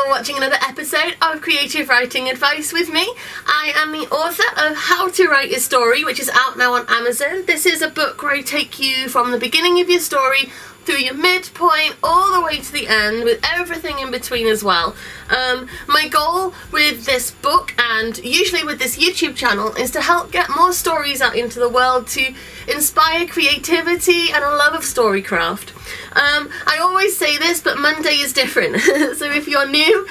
for watching another episode of Creative Writing Advice with me. I am the author of How to Write a Story, which is out now on Amazon. This is a book where I take you from the beginning of your story through your midpoint all the way to the end with everything in between as well. My goal with this book and usually with this YouTube channel is to help get more stories out into the world to inspire creativity and a love of storycraft. I always say this, but Monday is different. So if you're new,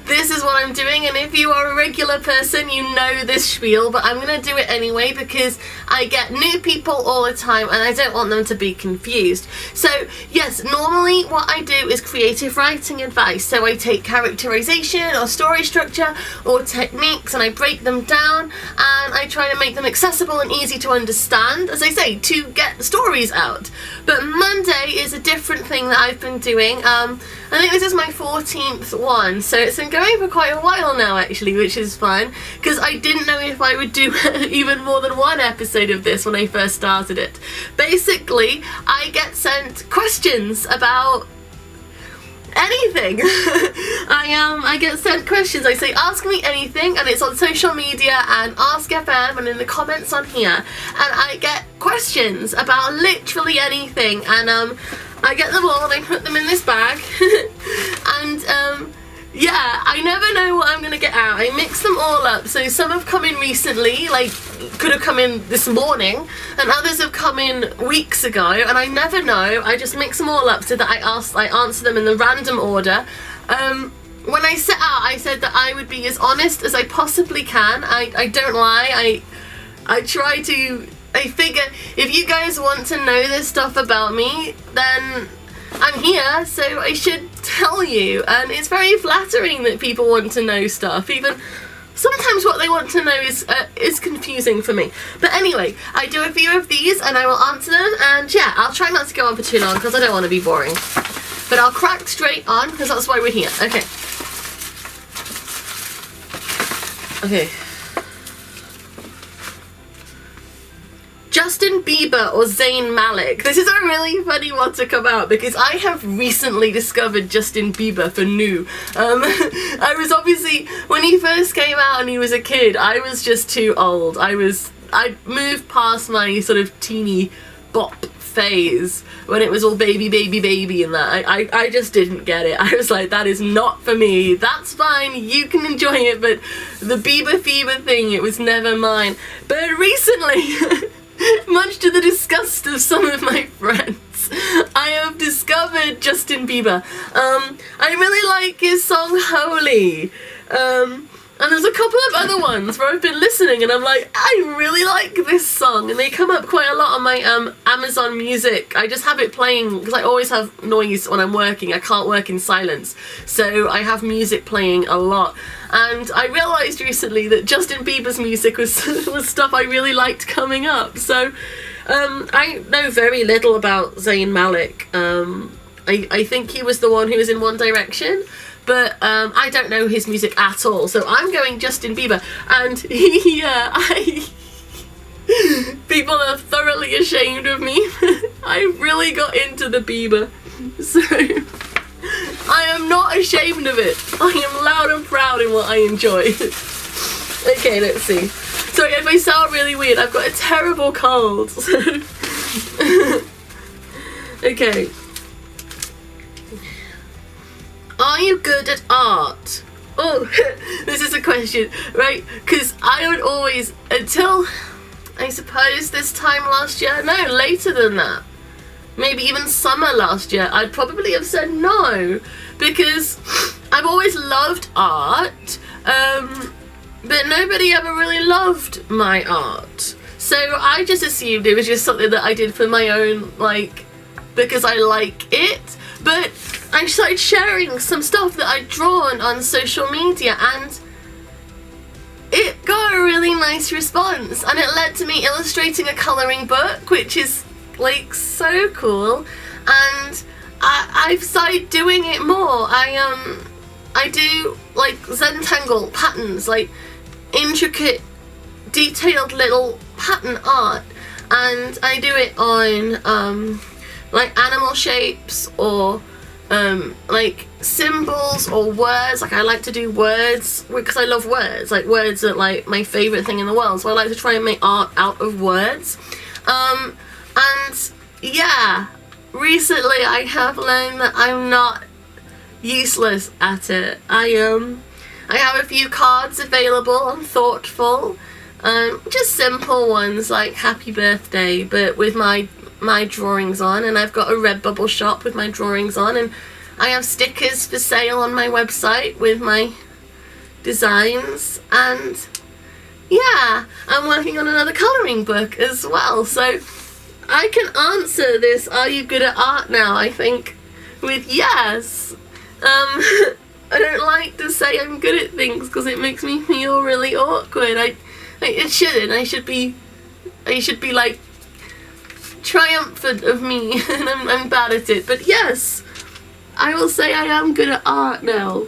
this is what I'm doing, and if you are a regular person, you know this spiel, but I'm going to do it anyway because I get new people all the time and I don't want them to be confused. So yes, normally what I do is creative writing advice. So I take characterization or story structure or techniques and I break them down and I try to make them accessible and easy to understand, as I say, to get stories out. But Monday is a different thing that I've been doing. I think this is my 14th one, so it's been going for quite a while now actually, which is fun because I didn't know if I would do even more than one episode of this when I first started it. Basically, I get sent questions about anything. I get sent questions. I say ask me anything, and it's on social media and Ask FM and in the comments on here, and I get questions about literally anything, and I get them all and I put them in this bag and yeah, I never know what I'm gonna get out. I mix them all up, so some have come in recently, like could have come in this morning, and others have come in weeks ago, and I never know. I just mix them all up so that I answer them in the random order. When I set out, I said that I would be as honest as I possibly can. I don't lie. I try to. I figure if you guys want to know this stuff about me, then I'm here, so I should tell you. And it's very flattering that people want to know stuff. Even sometimes what they want to know is confusing for me. But anyway, I do a few of these and I will answer them. And yeah, I'll try not to go on for too long because I don't want to be boring. But I'll crack straight on because that's why we're here. Okay. Okay. Justin Bieber or Zayn Malik? This is a really funny one to come out because I have recently discovered Justin Bieber for new. I was obviously, when he first came out and he was a kid, I was just too old. I moved past my sort of teeny bop phase when it was all baby and that. I just didn't get it. I was like, that is not for me. That's fine, you can enjoy it, but the Bieber fever thing, it was never mine. But recently, much to the disgust of some of my friends, I have discovered Justin Bieber. I really like his song Holy. And there's a couple of other ones where I've been listening and I'm like, I really like this song, and they come up quite a lot on my Amazon Music. I just have it playing because I always have noise when I'm working. I can't work in silence, so I have music playing a lot. And I realised recently that Justin Bieber's music was stuff I really liked coming up. So I know very little about Zayn Malik. I think he was the one who was in One Direction. But I don't know his music at all, so I'm going Justin Bieber, and people are thoroughly ashamed of me. I really got into the Bieber, so I am not ashamed of it. I am loud and proud in what I enjoy. Okay, let's see. Sorry if I sound really weird, I've got a terrible cold. So okay. Are you good at art? Oh, this is a question, right? Because I would always, until I suppose this time last year, no, later than that, maybe even summer last year, I'd probably have said no, because I've always loved art, but nobody ever really loved my art. So I just assumed it was just something that I did for my own, like, because I like it. But I started sharing some stuff that I'd drawn on social media, and it got a really nice response, and it led to me illustrating a colouring book, which is like so cool. And I've started doing it more. I do like Zentangle patterns, like intricate detailed little pattern art, and I do it on like animal shapes or like symbols or words. Like I like to do words because I love words. Like words are like my favorite thing in the world. So I like to try and make art out of words. And yeah, recently I have learned that I'm not useless at it. I have a few cards available on Thoughtful, just simple ones like happy birthday, but with my drawings on, and I've got a Redbubble shop with my drawings on, and I have stickers for sale on my website with my designs, and yeah, I'm working on another colouring book as well, so I can answer this "are you good at art now?" I think with yes. I don't like to say I'm good at things because it makes me feel really awkward. It shouldn't. I should be like triumphant of me, and I'm bad at it. But yes, I will say I am good at art now.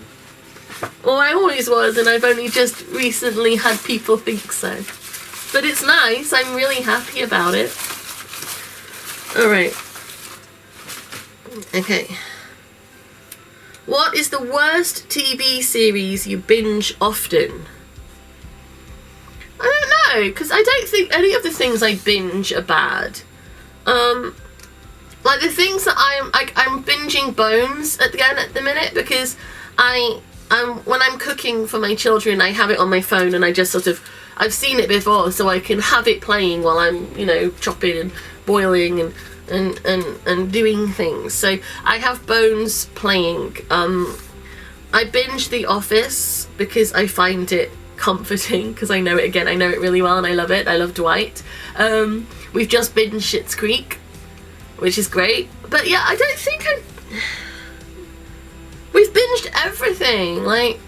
Well, I always was, and I've only just recently had people think so. But it's nice. I'm really happy about it. Alright. Okay. What is the worst TV series you binge often? I don't know, because I don't think any of the things I binge are bad. Like the things that I'm binging Bones at the minute because when I'm cooking for my children, I have it on my phone and I just sort of, I've seen it before, so I can have it playing while I'm, you know, chopping and boiling and doing things. So I have Bones playing. I binge The Office because I find it comforting because I know it again. I know it really well and I love it. I love Dwight. We've just binged Schitt's Creek, which is great. But yeah, I don't think we've binged everything. Like,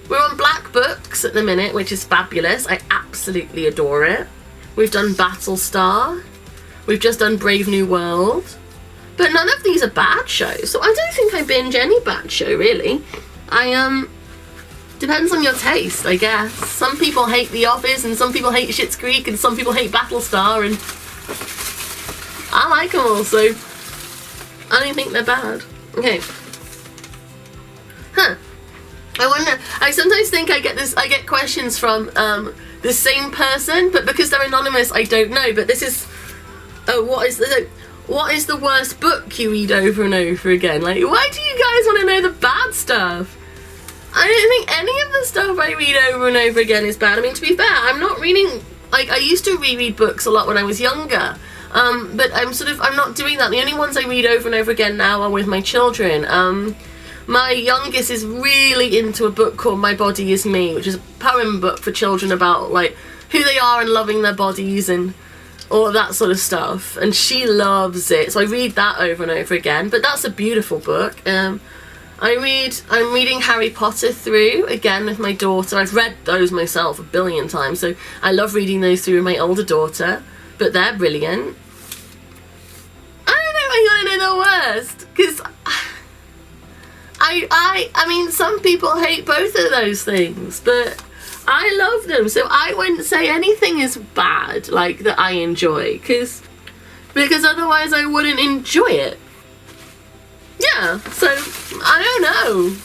we're on Black Books at the minute, which is fabulous. I absolutely adore it. We've done Battlestar. We've just done Brave New World. But none of these are bad shows, so I don't think I binge any bad show, really. Depends on your taste, I guess. Some people hate The Office, and some people hate Schitt's Creek, and some people hate Battlestar, and I like them all, so I don't think they're bad. Okay. Huh. I wonder, I sometimes think I get questions from the same person, but because they're anonymous, I don't know. But this is, what is the worst book you read over and over again? Like, why do you guys want to know the bad stuff? I don't think any of the stuff I read over and over again is bad. I mean, to be fair, I'm not reading, like, I used to reread books a lot when I was younger, but I'm not doing that. The only ones I read over and over again now are with my children. My youngest is really into a book called My Body Is Me, which is a poem book for children about, like, who they are and loving their bodies and all of that sort of stuff, and she loves it, so I read that over and over again. But that's a beautiful book. I'm reading Harry Potter through again with my daughter. I've read those myself a billion times, so I love reading those through with my older daughter, but they're brilliant. I don't know if I'm gonna know the worst, because I mean, some people hate both of those things, but I love them, so I wouldn't say anything is bad, like, that I enjoy, because otherwise I wouldn't enjoy it. Yeah, so, I don't know.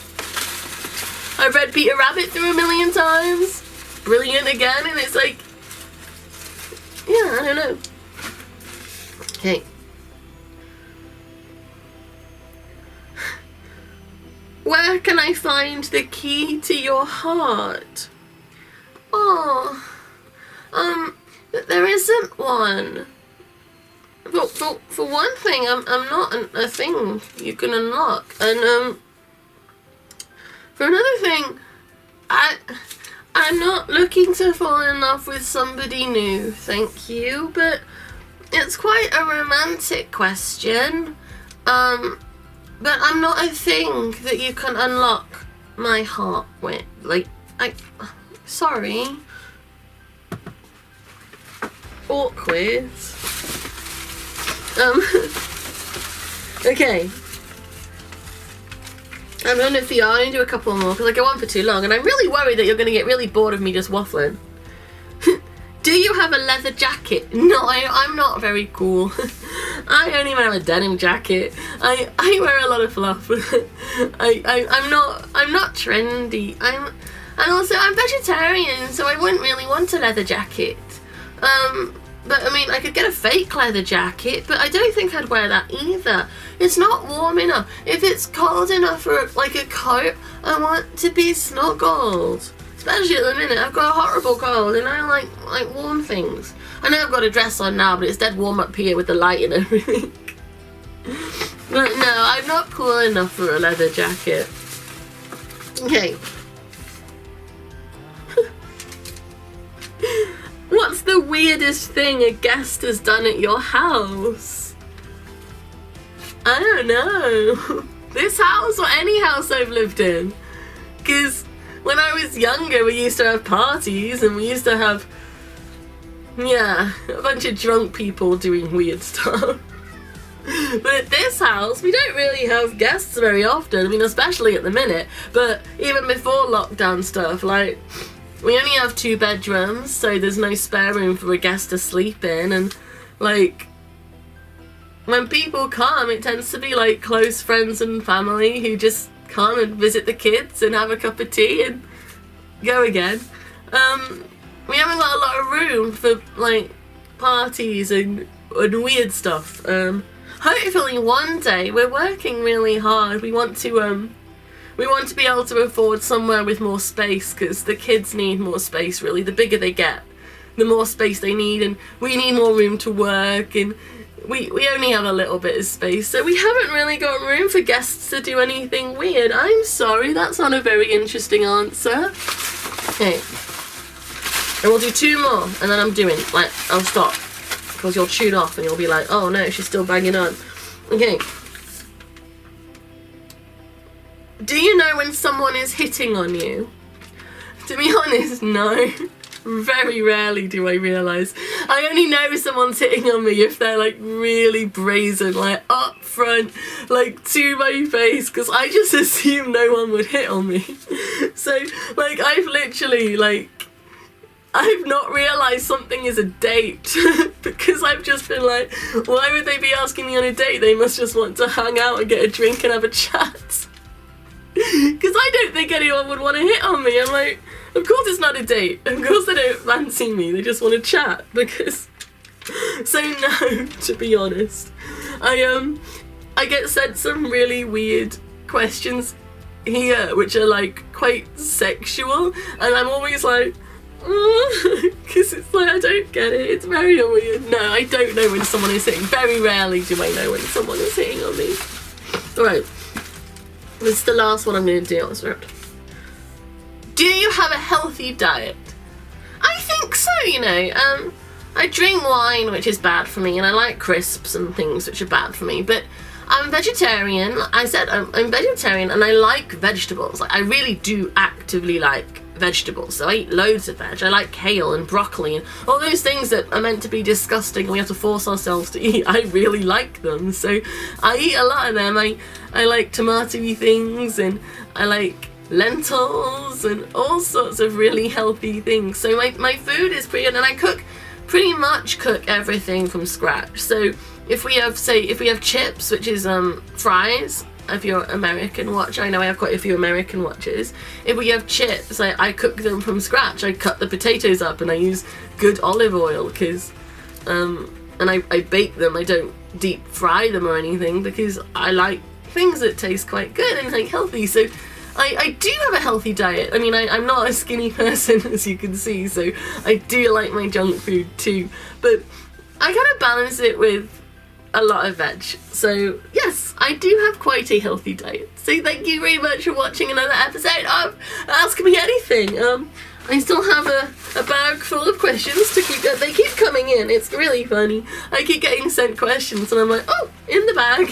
I've read Peter Rabbit through a million times. Brilliant again, and it's like, yeah, I don't know. Okay. Where can I find the key to your heart? Oh, there isn't one. For one thing, I'm not a thing you can unlock, and for another thing, I'm not looking to fall in love with somebody new, thank you. But it's quite a romantic question. But I'm not a thing that you can unlock my heart with. Like, sorry. Awkward. Okay. I'm gonna do a couple more because I go on for too long, and I'm really worried that you're gonna get really bored of me just waffling. Do you have a leather jacket? No, I'm not very cool. I only wear a denim jacket. I wear a lot of fluff. I'm not trendy. And also I'm vegetarian, so I wouldn't really want a leather jacket. But I mean, I could get a fake leather jacket, but I don't think I'd wear that either. It's not warm enough. If it's cold enough for like a coat, I want to be snuggled. Especially at the minute, I've got a horrible cold and I like warm things. I know I've got a dress on now, but it's dead warm up here with the light and everything. But no, I'm not cool enough for a leather jacket. Okay. What's the weirdest thing a guest has done at your house? I don't know. This house or any house I've lived in. Because when I was younger, we used to have parties and we used to have, yeah, a bunch of drunk people doing weird stuff. But at this house, we don't really have guests very often. I mean, especially at the minute. But even before lockdown stuff, like, we only have 2 bedrooms, so there's no spare room for a guest to sleep in. And, like, when people come, it tends to be, like, close friends and family who just come and visit the kids and have a cup of tea and go again. We haven't got a lot of room for like parties and weird stuff. Hopefully one day, we're working really hard. We want to be able to afford somewhere with more space, because the kids need more space really. The bigger they get, the more space they need, and we need more room to work, and we only have a little bit of space, so we haven't really got room for guests to do anything weird. I'm sorry, that's not a very interesting answer. Okay. And we'll do 2 more, and then I'm doing, like, I'll stop. Because you'll tune off and you'll be like, oh no, she's still banging on. Okay. Do you know when someone is hitting on you? To be honest, no. Very rarely do I realise. I only know someone's hitting on me if they're like really brazen, like up front, like to my face, because I just assume no one would hit on me. So like I've literally I've not realised something is a date because I've just been like, why would they be asking me on a date? They must just want to hang out and get a drink and have a chat. Because I don't think anyone would want to hit on me. I'm like, of course it's not a date. Of course they don't fancy me. They just want to chat. Because, so no, to be honest. I get sent some really weird questions here, which are like quite sexual, and I'm always like, because it's like, I don't get it. It's very weird. No, I don't know when someone is hitting. Very rarely do I know when someone is hitting on me. Alright. This is the last one I'm going to do on this round. Do you have a healthy diet? I think so, you know. I drink wine, which is bad for me, and I like crisps and things which are bad for me, but I'm vegetarian. I said I'm vegetarian, and I like vegetables. Like, I really do actively like vegetables, so I eat loads of veg. I like kale and broccoli and all those things that are meant to be disgusting and we have to force ourselves to eat. I really like them, so I eat a lot of them. I like tomatoey things, and I like lentils and all sorts of really healthy things. So my food is pretty good, and I pretty much cook everything from scratch. So if we have chips, which is fries, if you're American watch, I know I have quite a few American watchers. If we have chips, I cook them from scratch. I cut the potatoes up and I use good olive oil, because and I bake them. I don't deep fry them or anything, because I like things that taste quite good and like healthy. So I do have a healthy diet. I mean, I'm not a skinny person, as you can see, so I do like my junk food too, but I gotta balance it with a lot of veg. So yes, I do have quite a healthy diet. So thank you very much for watching another episode of Ask Me Anything. I still have a bag full of questions to keep. They keep coming in. It's really funny. I keep getting sent questions and I'm like, oh, in the bag.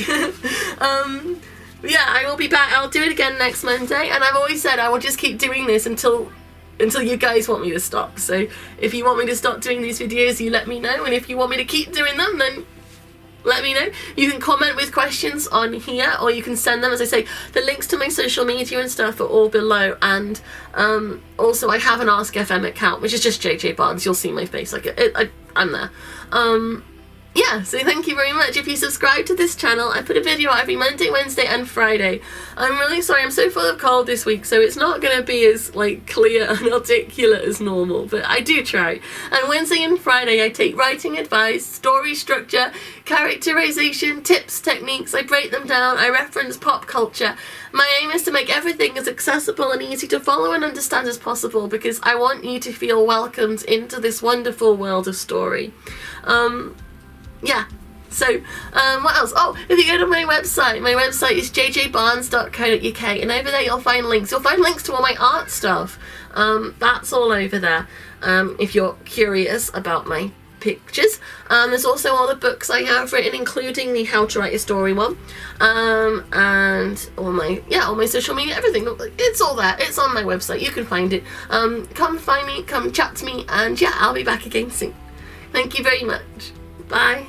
Yeah, I will be back. I'll do it again next Monday, and I've always said I will just keep doing this until you guys want me to stop. So if you want me to stop doing these videos, you let me know, and if you want me to keep doing them, then let me know. You can comment with questions on here, or you can send them. As I say, the links to my social media and stuff are all below, and also I have an Ask FM account, which is just JJ Barnes. You'll see my face, like I'm there. yeah, so thank you very much. If you subscribe to this channel, I put a video out every Monday, Wednesday and Friday. I'm really sorry, I'm so full of cold this week, so it's not going to be as like clear and articulate as normal, but I do try. And Wednesday and Friday I take writing advice, story structure, characterization, tips, techniques. I break them down, I reference pop culture. My aim is to make everything as accessible and easy to follow and understand as possible, because I want you to feel welcomed into this wonderful world of story. Yeah, so what else? Oh, if you go to my website is jjbarnes.co.uk, and over there you'll find links. You'll find links to all my art stuff. That's all over there, if you're curious about my pictures. There's also all the books I have written, including the How to Write a Story one, and all my social media, everything. It's all there. It's on my website. You can find it. Come find me, come chat to me, and yeah, I'll be back again soon. Thank you very much. Bye.